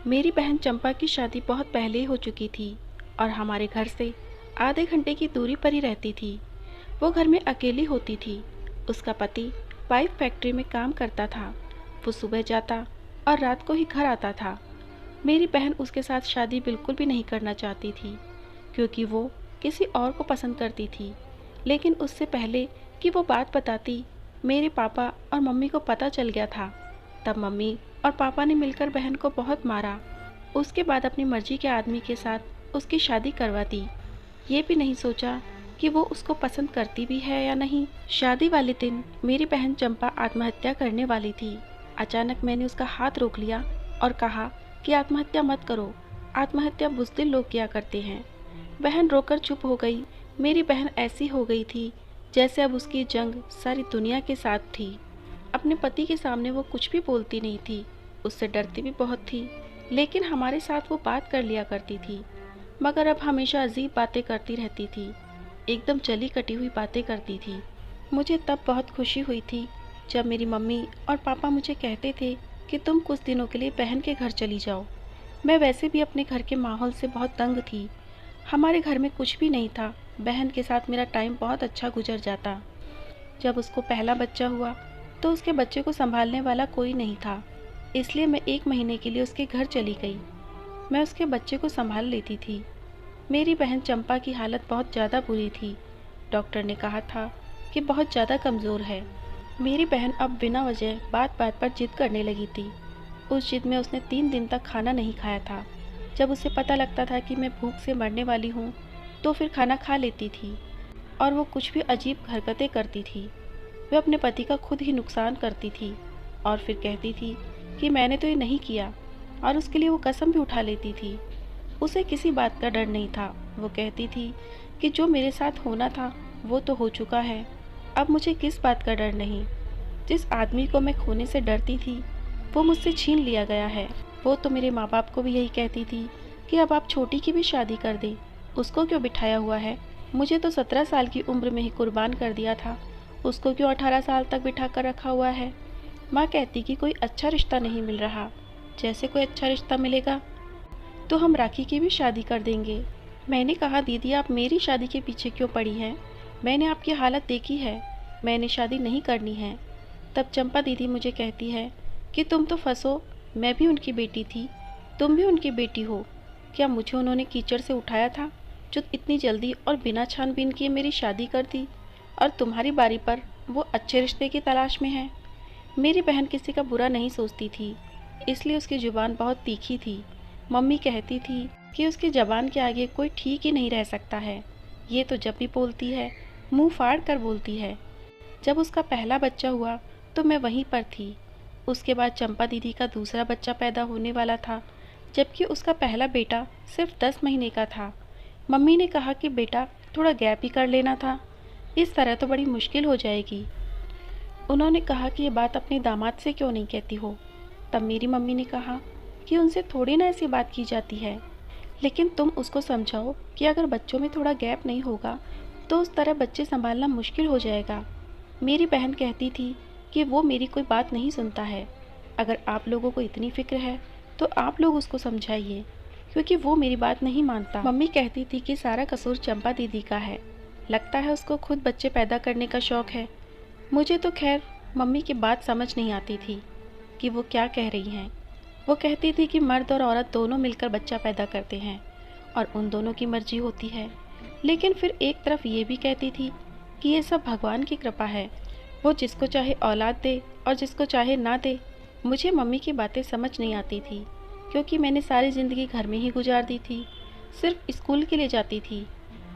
मेरी बहन चंपा की शादी बहुत पहले ही हो चुकी थी और हमारे घर से आधे घंटे की दूरी पर ही रहती थी। वो घर में अकेली होती थी। उसका पति पाइप फैक्ट्री में काम करता था। वो सुबह जाता और रात को ही घर आता था। मेरी बहन उसके साथ शादी बिल्कुल भी नहीं करना चाहती थी, क्योंकि वो किसी और को पसंद करती थी। लेकिन उससे पहले कि वो बात बताती, मेरे पापा और मम्मी को पता चल गया था। तब मम्मी और पापा ने मिलकर बहन को बहुत मारा। उसके बाद अपनी मर्जी के आदमी के साथ उसकी शादी करवा दी। ये भी नहीं सोचा कि वो उसको पसंद करती भी है या नहीं। शादी वाले दिन मेरी बहन चंपा आत्महत्या करने वाली थी। अचानक मैंने उसका हाथ रोक लिया और कहा कि आत्महत्या मत करो, आत्महत्या बुज़दिल लोग किया करते हैं। बहन रोकर चुप हो गई। मेरी बहन ऐसी हो गई थी जैसे अब उसकी जंग सारी दुनिया के साथ थी। अपने पति के सामने वो कुछ भी बोलती नहीं थी, उससे डरती भी बहुत थी। लेकिन हमारे साथ वो बात कर लिया करती थी, मगर अब हमेशा अजीब बातें करती रहती थी, एकदम जली कटी हुई बातें करती थी। मुझे तब बहुत खुशी हुई थी जब मेरी मम्मी और पापा मुझे कहते थे कि तुम कुछ दिनों के लिए बहन के घर चली जाओ। मैं वैसे भी अपने घर के माहौल से बहुत तंग थी। हमारे घर में कुछ भी नहीं था। बहन के साथ मेरा टाइम बहुत अच्छा गुजर जाता। जब उसको पहला बच्चा हुआ तो उसके बच्चे को संभालने वाला कोई नहीं था, इसलिए मैं 1 महीने के लिए उसके घर चली गई। मैं उसके बच्चे को संभाल लेती थी। मेरी बहन चंपा की हालत बहुत ज़्यादा बुरी थी। डॉक्टर ने कहा था कि बहुत ज़्यादा कमज़ोर है। मेरी बहन अब बिना वजह बात बात पर जिद करने लगी थी। उस जिद में उसने 3 दिन तक खाना नहीं खाया था। जब उसे पता लगता था कि मैं भूख से मरने वाली हूँ तो फिर खाना खा लेती थी। और वो कुछ भी अजीब हरकतें करती थी। वह अपने पति का खुद ही नुकसान करती थी और फिर कहती थी कि मैंने तो ये नहीं किया, और उसके लिए वो कसम भी उठा लेती थी। उसे किसी बात का डर नहीं था। वो कहती थी कि जो मेरे साथ होना था वो तो हो चुका है, अब मुझे किस बात का डर नहीं। जिस आदमी को मैं खोने से डरती थी वो मुझसे छीन लिया गया है। वो तो मेरे माँ बाप को भी यही कहती थी कि अब आप छोटी की भी शादी कर दें, उसको क्यों बिठाया हुआ है। मुझे तो 17 साल की उम्र में ही कुर्बान कर दिया था, उसको क्यों 18 साल तक बिठा कर रखा हुआ है। माँ कहती कि कोई अच्छा रिश्ता नहीं मिल रहा, जैसे कोई अच्छा रिश्ता मिलेगा तो हम राखी की भी शादी कर देंगे। मैंने कहा दीदी आप मेरी शादी के पीछे क्यों पड़ी हैं, मैंने आपकी हालत देखी है, मैंने शादी नहीं करनी है। तब चंपा दीदी मुझे कहती है कि तुम तो फंसो, मैं भी उनकी बेटी थी, तुम भी उनकी बेटी हो। क्या मुझे उन्होंने कीचड़ से उठाया था जो इतनी जल्दी और बिना छानबीन किए मेरी शादी कर दी, और तुम्हारी बारी पर वो अच्छे रिश्ते की तलाश में है। मेरी बहन किसी का बुरा नहीं सोचती थी, इसलिए उसकी ज़ुबान बहुत तीखी थी। मम्मी कहती थी कि उसकी ज़बान के आगे कोई ठीक ही नहीं रह सकता है, ये तो जब भी बोलती है मुंह फाड़ कर बोलती है। जब उसका पहला बच्चा हुआ तो मैं वहीं पर थी। उसके बाद चंपा दीदी का दूसरा बच्चा पैदा होने वाला था, जबकि उसका पहला बेटा सिर्फ 10 महीने का था। मम्मी ने कहा कि बेटा थोड़ा गैप ही कर लेना था, इस तरह तो बड़ी मुश्किल हो जाएगी। उन्होंने कहा कि ये बात अपने दामाद से क्यों नहीं कहती हो। तब मेरी मम्मी ने कहा कि उनसे थोड़ी ना ऐसी बात की जाती है, लेकिन तुम उसको समझाओ कि अगर बच्चों में थोड़ा गैप नहीं होगा तो उस तरह बच्चे संभालना मुश्किल हो जाएगा। मेरी बहन कहती थी कि वो मेरी कोई बात नहीं सुनता है, अगर आप लोगों को इतनी फिक्र है तो आप लोग उसको समझाइए, क्योंकि वो मेरी बात नहीं मानता। मम्मी कहती थी कि सारा कसूर चंपा दीदी का है, लगता है उसको खुद बच्चे पैदा करने का शौक़ है। मुझे तो खैर मम्मी की बात समझ नहीं आती थी कि वो क्या कह रही हैं। वो कहती थी कि मर्द और औरत दोनों मिलकर बच्चा पैदा करते हैं और उन दोनों की मर्जी होती है, लेकिन फिर एक तरफ ये भी कहती थी कि ये सब भगवान की कृपा है, वो जिसको चाहे औलाद दे और जिसको चाहे ना दे। मुझे मम्मी की बातें समझ नहीं आती थी, क्योंकि मैंने सारी ज़िंदगी घर में ही गुजार दी थी। सिर्फ स्कूल के लिए जाती थी,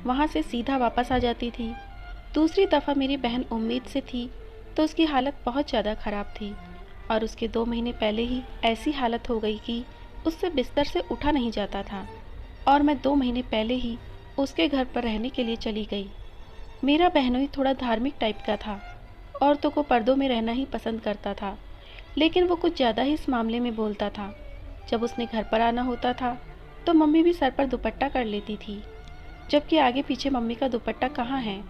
वहाँ से सीधा वापस आ जाती थी। दूसरी दफ़ा मेरी बहन उम्मीद से थी तो उसकी हालत बहुत ज़्यादा ख़राब थी, और उसके 2 महीने पहले ही ऐसी हालत हो गई कि उससे बिस्तर से उठा नहीं जाता था, और मैं 2 महीने पहले ही उसके घर पर रहने के लिए चली गई। मेरा बहनोई थोड़ा धार्मिक टाइप का था, औरतों को पर्दों में रहना ही पसंद करता था, लेकिन वो कुछ ज़्यादा ही इस मामले में बोलता था। जब उसने घर पर आना होता था तो मम्मी भी सर पर दुपट्टा कर लेती थी, जबकि आगे पीछे मम्मी का दुपट्टा कहाँ है,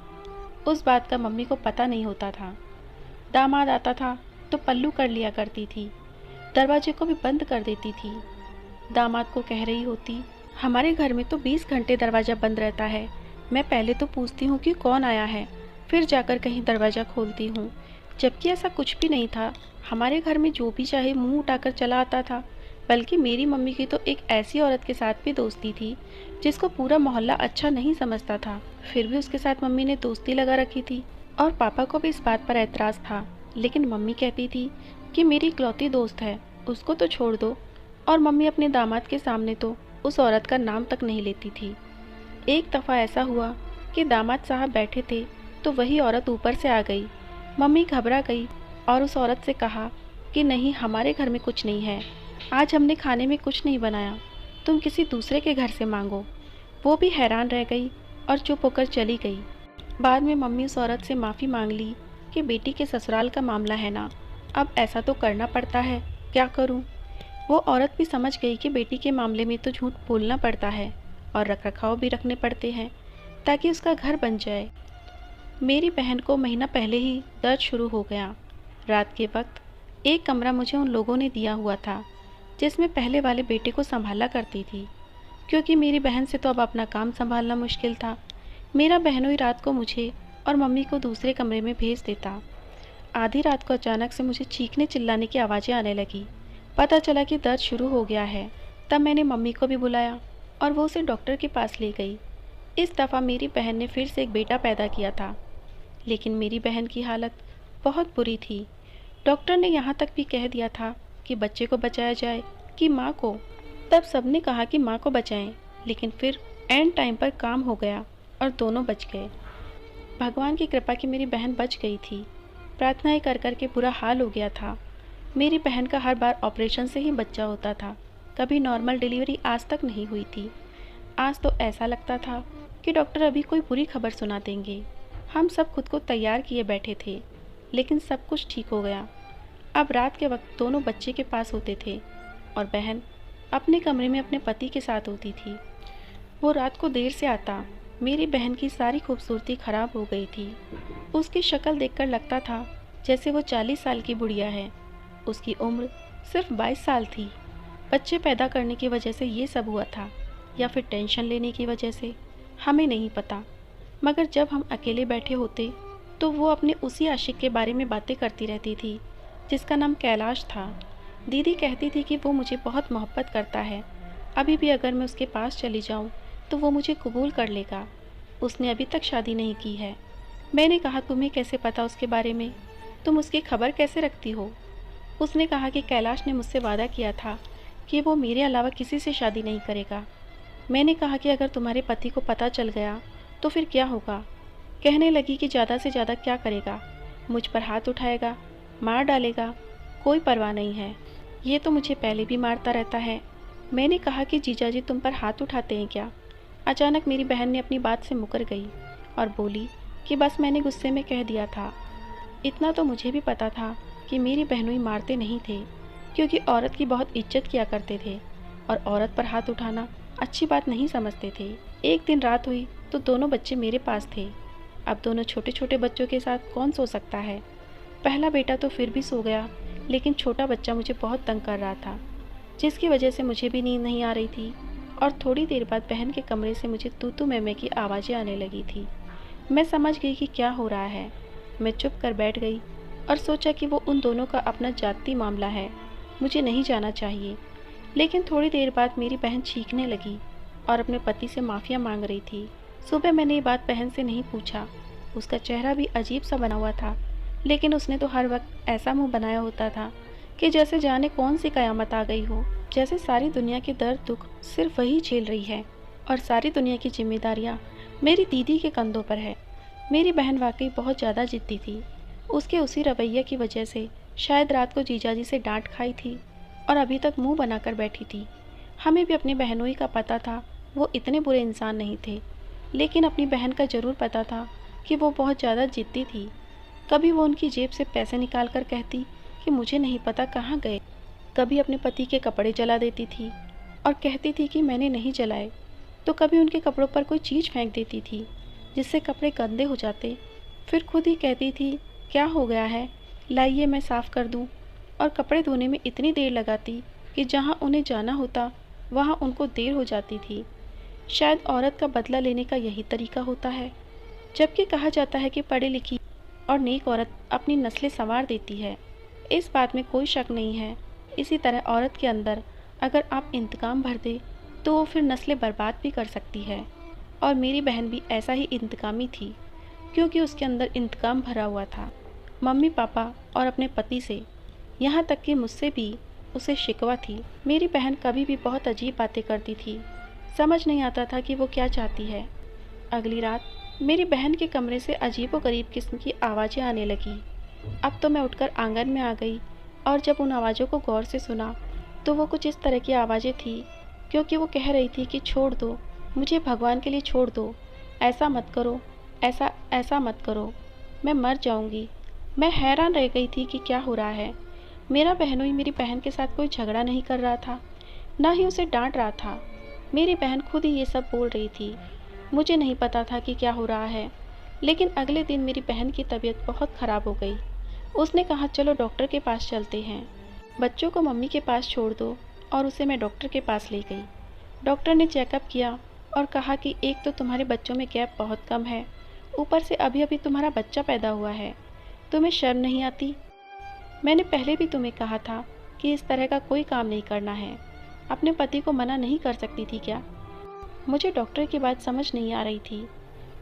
उस बात का मम्मी को पता नहीं होता था। दामाद आता था तो पल्लू कर लिया करती थी, दरवाजे को भी बंद कर देती थी। दामाद को कह रही होती, हमारे घर में तो 20 घंटे दरवाज़ा बंद रहता है। मैं पहले तो पूछती हूँ कि कौन आया है, फिर जाकर कहीं दरवाज़ा खोलती हूँ, जबकि ऐसा कुछ भी नहीं था। हमारे घर में जो भी चाहे मुंह उठाकर चला आता था। बल्कि मेरी मम्मी की तो एक ऐसी औरत के साथ भी दोस्ती थी जिसको पूरा मोहल्ला अच्छा नहीं समझता था, फिर भी उसके साथ मम्मी ने दोस्ती लगा रखी थी। और पापा को भी इस बात पर एतराज़ था, लेकिन मम्मी कहती थी कि मेरी इकलौती दोस्त है, उसको तो छोड़ दो। और मम्मी अपने दामाद के सामने तो उस औरत का नाम तक नहीं लेती थी। एक दफ़ा ऐसा हुआ कि दामाद साहब बैठे थे तो वही औरत ऊपर से आ गई। मम्मी घबरा गई और उस औरत से कहा कि नहीं, हमारे घर में कुछ नहीं है, आज हमने खाने में कुछ नहीं बनाया, तुम किसी दूसरे के घर से मांगो। वो भी हैरान रह गई और चुप होकर चली गई। बाद में मम्मी उस औरत से माफ़ी मांग ली कि बेटी के ससुराल का मामला है ना, अब ऐसा तो करना पड़ता है, क्या करूं। वो औरत भी समझ गई कि बेटी के मामले में तो झूठ बोलना पड़ता है और रखरखाव भी रखने पड़ते हैं ताकि उसका घर बन जाए। मेरी बहन को महीना पहले ही दर्द शुरू हो गया। रात के वक्त एक कमरा मुझे उन लोगों ने दिया हुआ था जिसमें पहले वाले बेटे को संभाला करती थी, क्योंकि मेरी बहन से तो अब अपना काम संभालना मुश्किल था। मेरा बहनोई रात को मुझे और मम्मी को दूसरे कमरे में भेज देता। आधी रात को अचानक से मुझे चीखने चिल्लाने की आवाज़ें आने लगी। पता चला कि दर्द शुरू हो गया है। तब मैंने मम्मी को भी बुलाया और वो उसे डॉक्टर के पास ले गई। इस दफ़ा मेरी बहन ने फिर से एक बेटा पैदा किया था, लेकिन मेरी बहन की हालत बहुत बुरी थी। डॉक्टर ने यहाँ तक भी कह दिया था कि बच्चे को बचाया जाए कि माँ को। तब सबने कहा कि माँ को बचाएं, लेकिन फिर एंड टाइम पर काम हो गया और दोनों बच गए। भगवान की कृपा कि मेरी बहन बच गई थी। प्रार्थनाएं कर कर के बुरा हाल हो गया था। मेरी बहन का हर बार ऑपरेशन से ही बच्चा होता था, कभी नॉर्मल डिलीवरी आज तक नहीं हुई थी। आज तो ऐसा लगता था कि डॉक्टर अभी कोई बुरी खबर सुना देंगे। हम सब खुद को तैयार किए बैठे थे, लेकिन सब कुछ ठीक हो गया। अब रात के वक्त दोनों बच्चे के पास होते थे और बहन अपने कमरे में अपने पति के साथ होती थी। वो रात को देर से आता। मेरी बहन की सारी खूबसूरती खराब हो गई थी। उसकी शक्ल देखकर लगता था जैसे वो 40 साल की बुढ़िया है। उसकी उम्र सिर्फ 22 साल थी। बच्चे पैदा करने की वजह से ये सब हुआ था या फिर टेंशन लेने की वजह से, हमें नहीं पता। मगर जब हम अकेले बैठे होते तो वो अपने उसी आशिक के बारे में बातें करती रहती थी जिसका नाम कैलाश था। दीदी कहती थी कि वो मुझे बहुत मोहब्बत करता है। अभी भी अगर मैं उसके पास चली जाऊं तो वो मुझे कबूल कर लेगा। उसने अभी तक शादी नहीं की है। मैंने कहा, तुम्हें कैसे पता उसके बारे में, तुम उसकी खबर कैसे रखती हो। उसने कहा कि कैलाश ने मुझसे वादा किया था कि वो मेरे अलावा किसी से शादी नहीं करेगा। मैंने कहा कि अगर तुम्हारे पति को पता चल गया तो फिर क्या होगा। कहने लगी कि ज़्यादा से ज़्यादा क्या करेगा, मुझ पर हाथ उठाएगा, मार डालेगा, कोई परवाह नहीं है, ये तो मुझे पहले भी मारता रहता है। मैंने कहा कि जीजाजी तुम पर हाथ उठाते हैं क्या। अचानक मेरी बहन ने अपनी बात से मुकर गई और बोली कि बस मैंने गुस्से में कह दिया था। इतना तो मुझे भी पता था कि मेरी बहनोई मारते नहीं थे, क्योंकि औरत की बहुत इज्जत किया करते थे और औरत पर हाथ उठाना अच्छी बात नहीं समझते थे। एक दिन रात हुई तो दोनों बच्चे मेरे पास थे। अब दोनों छोटे छोटे बच्चों के साथ कौन सो सकता है। पहला बेटा तो फिर भी सो गया, लेकिन छोटा बच्चा मुझे बहुत तंग कर रहा था, जिसकी वजह से मुझे भी नींद नहीं आ रही थी। और थोड़ी देर बाद बहन के कमरे से मुझे तू मैं की आवाज़ें आने लगी थी। मैं समझ गई कि क्या हो रहा है। मैं चुप कर बैठ गई और सोचा कि वो उन दोनों का अपना जाती मामला है, मुझे नहीं जाना चाहिए। लेकिन थोड़ी देर बाद मेरी बहन चीखने लगी और अपने पति से माफ़िया मांग रही थी। सुबह मैंने ये बात बहन से नहीं पूछा। उसका चेहरा भी अजीब सा बना हुआ था, लेकिन उसने तो हर वक्त ऐसा मुंह बनाया होता था कि जैसे जाने कौन सी कयामत आ गई हो, जैसे सारी दुनिया के दर्द दुख सिर्फ वही झेल रही है और सारी दुनिया की जिम्मेदारियाँ मेरी दीदी के कंधों पर है। मेरी बहन वाकई बहुत ज़्यादा जिद्दी थी। उसके उसी रवैये की वजह से शायद रात को जीजाजी से डांट खाई थी और अभी तक मुंह बनाकर बैठी थी। हमें भी अपनी बहनोई का पता था वो इतने बुरे इंसान नहीं थे, लेकिन अपनी बहन का ज़रूर पता था कि वो बहुत ज़्यादा जिद्दी थी। कभी वो उनकी जेब से पैसे निकाल कर कहती कि मुझे नहीं पता कहाँ गए, कभी अपने पति के कपड़े जला देती थी और कहती थी कि मैंने नहीं जलाए, तो कभी उनके कपड़ों पर कोई चीज़ फेंक देती थी जिससे कपड़े गंदे हो जाते। फिर खुद ही कहती थी क्या हो गया है, लाइए मैं साफ़ कर दूँ, और कपड़े धोने में इतनी देर लगाती कि जहाँ उन्हें जाना होता वहाँ उनको देर हो जाती थी। शायद औरत का बदला लेने का यही तरीका होता है। जबकि कहा जाता है कि पढ़ी लिखी और नेक औरत अपनी नस्लें संवार देती है। इस बात में कोई शक नहीं है। इसी तरह औरत के अंदर अगर आप इंतकाम भर दे तो वो फिर नस्लें बर्बाद भी कर सकती है। और मेरी बहन भी ऐसा ही इंतकामी थी, क्योंकि उसके अंदर इंतकाम भरा हुआ था, मम्मी पापा और अपने पति से, यहाँ तक कि मुझसे भी उसे शिकवा थी। मेरी बहन कभी भी बहुत अजीब बातें करती थी, समझ नहीं आता था कि वो क्या चाहती है। अगली रात मेरी बहन के कमरे से अजीबोगरीब किस्म की आवाज़ें आने लगी। अब तो मैं उठकर आंगन में आ गई और जब उन आवाज़ों को गौर से सुना तो वो कुछ इस तरह की आवाज़ें थी, क्योंकि वो कह रही थी कि छोड़ दो मुझे, भगवान के लिए छोड़ दो, ऐसा मत करो, ऐसा ऐसा मत करो, मैं मर जाऊंगी। मैं हैरान रह गई थी कि क्या हो रहा है। मेरा बहनोई मेरी बहन के साथ कोई झगड़ा नहीं कर रहा था, ना ही उसे डांट रहा था। मेरी बहन खुद ही ये सब बोल रही थी। मुझे नहीं पता था कि क्या हो रहा है। लेकिन अगले दिन मेरी बहन की तबीयत बहुत ख़राब हो गई। उसने कहा चलो डॉक्टर के पास चलते हैं, बच्चों को मम्मी के पास छोड़ दो, और उसे मैं डॉक्टर के पास ले गई। डॉक्टर ने चेकअप किया और कहा कि एक तो तुम्हारे बच्चों में गैप बहुत कम है, ऊपर से अभी अभी तुम्हारा बच्चा पैदा हुआ है, तुम्हें शर्म नहीं आती? मैंने पहले भी तुम्हें कहा था कि इस तरह का कोई काम नहीं करना है। अपने पति को मना नहीं कर सकती थी क्या? मुझे डॉक्टर की बात समझ नहीं आ रही थी।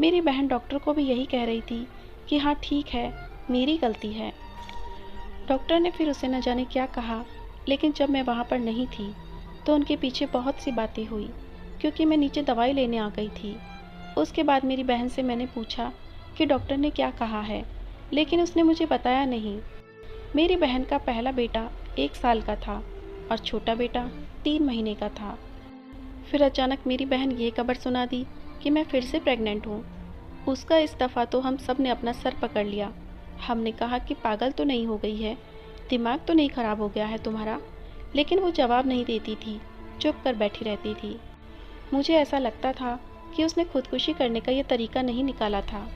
मेरी बहन डॉक्टर को भी यही कह रही थी कि हाँ ठीक है, मेरी गलती है। डॉक्टर ने फिर उसे न जाने क्या कहा, लेकिन जब मैं वहाँ पर नहीं थी तो उनके पीछे बहुत सी बातें हुई, क्योंकि मैं नीचे दवाई लेने आ गई थी। उसके बाद मेरी बहन से मैंने पूछा कि डॉक्टर ने क्या कहा है, लेकिन उसने मुझे बताया नहीं। मेरी बहन का पहला बेटा 1 साल का था और छोटा बेटा 3 महीने का था। फिर अचानक मेरी बहन ये खबर सुना दी कि मैं फिर से प्रेग्नेंट हूँ। उसका इस दफ़ा तो हम सब ने अपना सर पकड़ लिया। हमने कहा कि पागल तो नहीं हो गई है, दिमाग तो नहीं ख़राब हो गया है तुम्हारा? लेकिन वो जवाब नहीं देती थी, चुप कर बैठी रहती थी। मुझे ऐसा लगता था कि उसने खुदकुशी करने का ये तरीका नहीं निकाला था,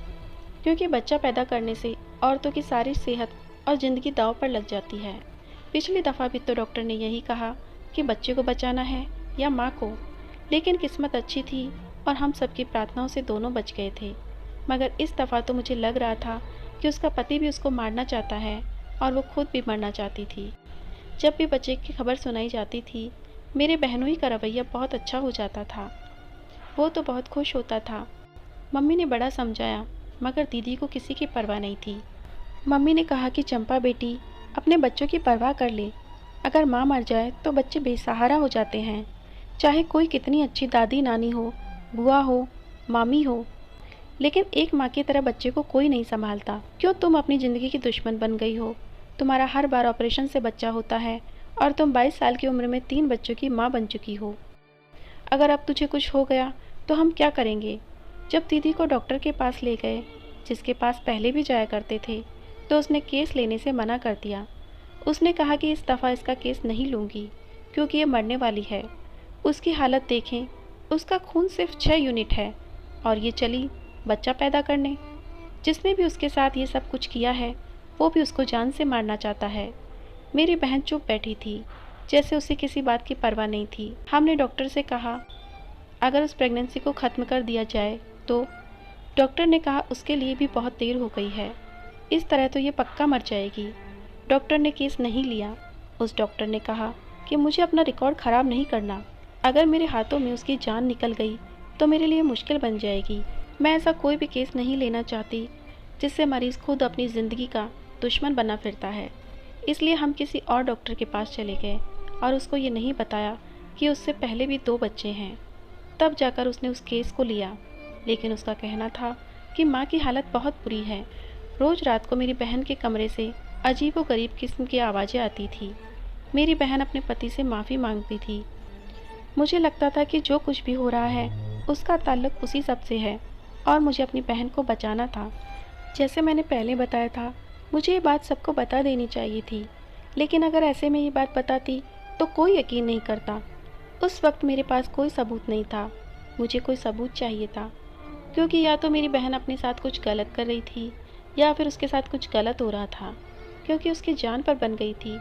क्योंकि बच्चा पैदा करने से औरतों की सारी सेहत और ज़िंदगी दांव पर लग जाती है। पिछली दफ़ा भी तो डॉक्टर ने यही कहा कि बच्चे को बचाना है या माँ को, लेकिन किस्मत अच्छी थी और हम सबकी प्रार्थनाओं से दोनों बच गए थे। मगर इस दफ़ा तो मुझे लग रहा था कि उसका पति भी उसको मारना चाहता है और वो खुद भी मरना चाहती थी। जब भी बच्चे की खबर सुनाई जाती थी, मेरे बहनोई का रवैया बहुत अच्छा हो जाता था। वो तो बहुत खुश होता था। मम्मी ने बड़ा समझाया, मगर दीदी को किसी की परवाह नहीं थी। मम्मी ने कहा कि चंपा बेटी, अपने बच्चों की परवाह कर ले। अगर माँ मर जाए तो बच्चे बेसहारा हो जाते हैं, चाहे कोई कितनी अच्छी दादी नानी हो, बुआ हो, मामी हो, लेकिन एक माँ की तरह बच्चे को कोई नहीं संभालता। क्यों तुम अपनी ज़िंदगी की दुश्मन बन गई हो? तुम्हारा हर बार ऑपरेशन से बच्चा होता है और तुम 22 साल की उम्र में 3 बच्चों की माँ बन चुकी हो। अगर अब तुझे कुछ हो गया तो हम क्या करेंगे? जब दीदी को डॉक्टर के पास ले गए, जिसके पास पहले भी जाया करते थे, तो उसने केस लेने से मना कर दिया। उसने कहा कि इस दफ़ा इसका केस नहीं लूँगी, क्योंकि ये मरने वाली है। उसकी हालत देखें, उसका खून सिर्फ 6 यूनिट है और ये चली बच्चा पैदा करने। जिसने भी उसके साथ ये सब कुछ किया है, वो भी उसको जान से मारना चाहता है। मेरी बहन चुप बैठी थी, जैसे उसे किसी बात की परवाह नहीं थी। हमने डॉक्टर से कहा अगर उस प्रेगनेंसी को ख़त्म कर दिया जाए तो। डॉक्टर ने कहा उसके लिए भी बहुत देर हो गई है, इस तरह तो ये पक्का मर जाएगी। डॉक्टर ने केस नहीं लिया। उस डॉक्टर ने कहा कि मुझे अपना रिकॉर्ड ख़राब नहीं करना। अगर मेरे हाथों में उसकी जान निकल गई तो मेरे लिए मुश्किल बन जाएगी। मैं ऐसा कोई भी केस नहीं लेना चाहती जिससे मरीज़ खुद अपनी ज़िंदगी का दुश्मन बना फिरता है। इसलिए हम किसी और डॉक्टर के पास चले गए और उसको ये नहीं बताया कि उससे पहले भी 2 बच्चे हैं। तब जाकर उसने उस केस को लिया, लेकिन उसका कहना था कि माँ की हालत बहुत बुरी है। रोज़ रात को मेरी बहन के कमरे से अजीबोगरीब किस्म की आवाज़ें आती थी। मेरी बहन अपने पति से माफ़ी मांगती थी। मुझे लगता था कि जो कुछ भी हो रहा है उसका ताल्लुक उसी सब से है और मुझे अपनी बहन को बचाना था। जैसे मैंने पहले बताया था, मुझे ये बात सबको बता देनी चाहिए थी, लेकिन अगर ऐसे में ये बात बताती तो कोई यकीन नहीं करता। उस वक्त मेरे पास कोई सबूत नहीं था। मुझे कोई सबूत चाहिए था, क्योंकि या तो मेरी बहन अपने साथ कुछ गलत कर रही थी या फिर उसके साथ कुछ गलत हो रहा था, क्योंकि उसकी जान पर बन गई थी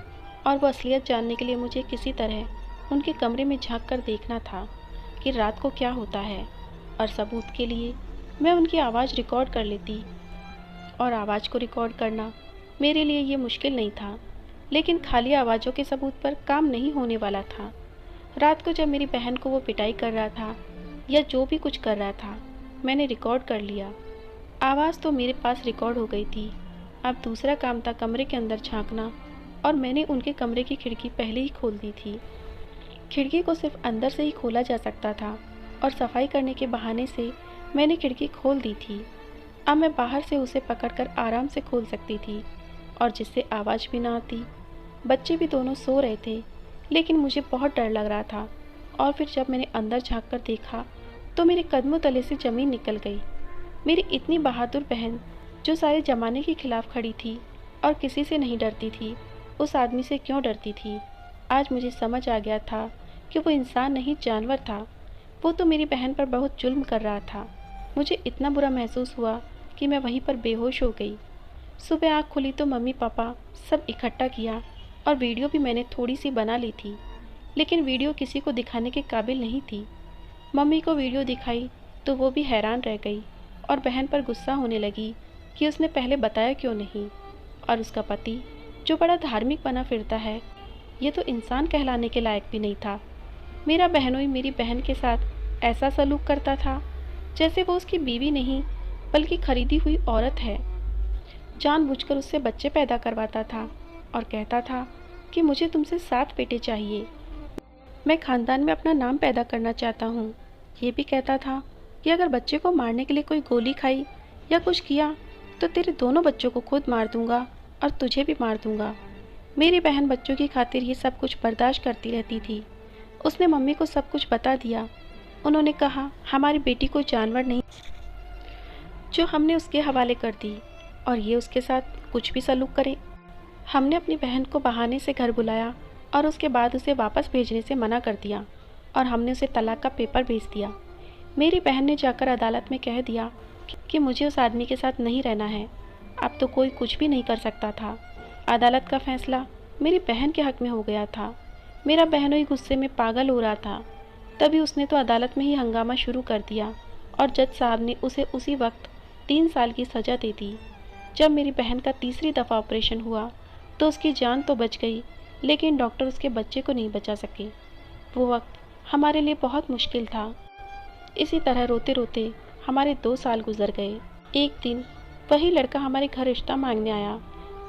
और वो असलियत जानने के लिए मुझे किसी तरह उनके कमरे में झांक कर देखना था कि रात को क्या होता है, और सबूत के लिए मैं उनकी आवाज़ रिकॉर्ड कर लेती। और आवाज़ को रिकॉर्ड करना मेरे लिए ये मुश्किल नहीं था, लेकिन खाली आवाज़ों के सबूत पर काम नहीं होने वाला था। रात को जब मेरी बहन को वो पिटाई कर रहा था या जो भी कुछ कर रहा था, मैंने रिकॉर्ड कर लिया। आवाज़ तो मेरे पास रिकॉर्ड हो गई थी। अब दूसरा काम था कमरे के अंदर झांकना, और मैंने उनके कमरे की खिड़की पहले ही खोल दी थी। खिड़की को सिर्फ अंदर से ही खोला जा सकता था, और सफाई करने के बहाने से मैंने खिड़की खोल दी थी। अब मैं बाहर से उसे पकड़कर आराम से खोल सकती थी, और जिससे आवाज़ भी ना आती। बच्चे भी दोनों सो रहे थे, लेकिन मुझे बहुत डर लग रहा था। और फिर जब मैंने अंदर झांक कर देखा तो मेरे कदमों तले से ज़मीन निकल गई। मेरी इतनी बहादुर बहन, जो सारे ज़माने के खिलाफ खड़ी थी और किसी से नहीं डरती थी, उस आदमी से क्यों डरती थी। आज मुझे समझ आ गया था कि वो इंसान नहीं, जानवर था। वो तो मेरी बहन पर बहुत जुल्म कर रहा था। मुझे इतना बुरा महसूस हुआ कि मैं वहीं पर बेहोश हो गई। सुबह आँख खुली तो मम्मी पापा सब इकट्ठा किया, और वीडियो भी मैंने थोड़ी सी बना ली थी, लेकिन वीडियो किसी को दिखाने के काबिल नहीं थी। मम्मी को वीडियो दिखाई तो वो भी हैरान रह गई, और बहन पर गुस्सा होने लगी कि उसने पहले बताया क्यों नहीं। और उसका पति, जो बड़ा धार्मिक बना फिरता है, ये तो इंसान कहलाने के लायक भी नहीं था। मेरा बहनोई मेरी बहन के साथ ऐसा सलूक करता था जैसे वो उसकी बीवी नहीं, बल्कि खरीदी हुई औरत है। जानबूझकर उससे बच्चे पैदा करवाता था और कहता था कि मुझे तुमसे 7 बेटे चाहिए, मैं ख़ानदान में अपना नाम पैदा करना चाहता हूँ। ये भी कहता था कि अगर बच्चे को मारने के लिए कोई गोली खाई या कुछ किया तो तेरे दोनों बच्चों को खुद मार दूंगा और तुझे भी मार दूंगा। मेरी बहन बच्चों की खातिर ये सब कुछ बर्दाश्त करती रहती थी। उसने मम्मी को सब कुछ बता दिया। उन्होंने कहा हमारी बेटी कोई जानवर नहीं जो हमने उसके हवाले कर दी, और ये उसके साथ कुछ भी सलूक करे। हमने अपनी बहन को बहाने से घर बुलाया, और उसके बाद उसे वापस भेजने से मना कर दिया, और हमने उसे तलाक का पेपर भेज दिया। मेरी बहन ने जाकर अदालत में कह दिया कि मुझे उस आदमी के साथ नहीं रहना है। अब तो कोई कुछ भी नहीं कर सकता था। अदालत का फैसला मेरी बहन के हक में हो गया था। मेरा बहनोई गुस्से में पागल हो रहा था। तभी उसने तो अदालत में ही हंगामा शुरू कर दिया, और जज साहब ने उसे उसी वक्त 3 साल की सज़ा दे दी। जब मेरी बहन का तीसरी दफ़ा ऑपरेशन हुआ तो उसकी जान तो बच गई, लेकिन डॉक्टर उसके बच्चे को नहीं बचा सके। वो वक्त हमारे लिए बहुत मुश्किल था। इसी तरह रोते रोते हमारे 2 साल गुजर गए। एक दिन वही लड़का हमारे घर रिश्ता मांगने आया,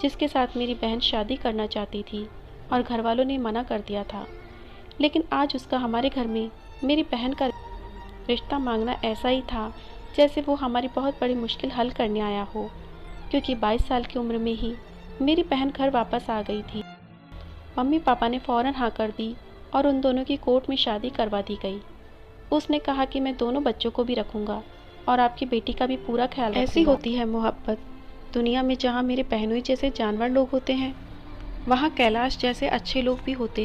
जिसके साथ मेरी बहन शादी करना चाहती थी, और घर वालों ने मना कर दिया था। लेकिन आज उसका हमारे घर में मेरी बहन का रिश्ता मांगना ऐसा ही था जैसे वो हमारी बहुत बड़ी मुश्किल हल करने आया हो, क्योंकि 22 साल की उम्र में ही मेरी बहन घर वापस आ गई थी। मम्मी पापा ने फ़ौरन हाँ कर दी, और उन दोनों की कोर्ट में शादी करवा दी गई। उसने कहा कि मैं दोनों बच्चों को भी रखूँगा और आपकी बेटी का भी पूरा ख्याल रखूँगा। ऐसी होती है मोहब्बत। दुनिया में जहाँ मेरे बहनोई जैसे जानवर लोग होते हैं, वहाँ कैलाश जैसे अच्छे लोग भी होते हैं।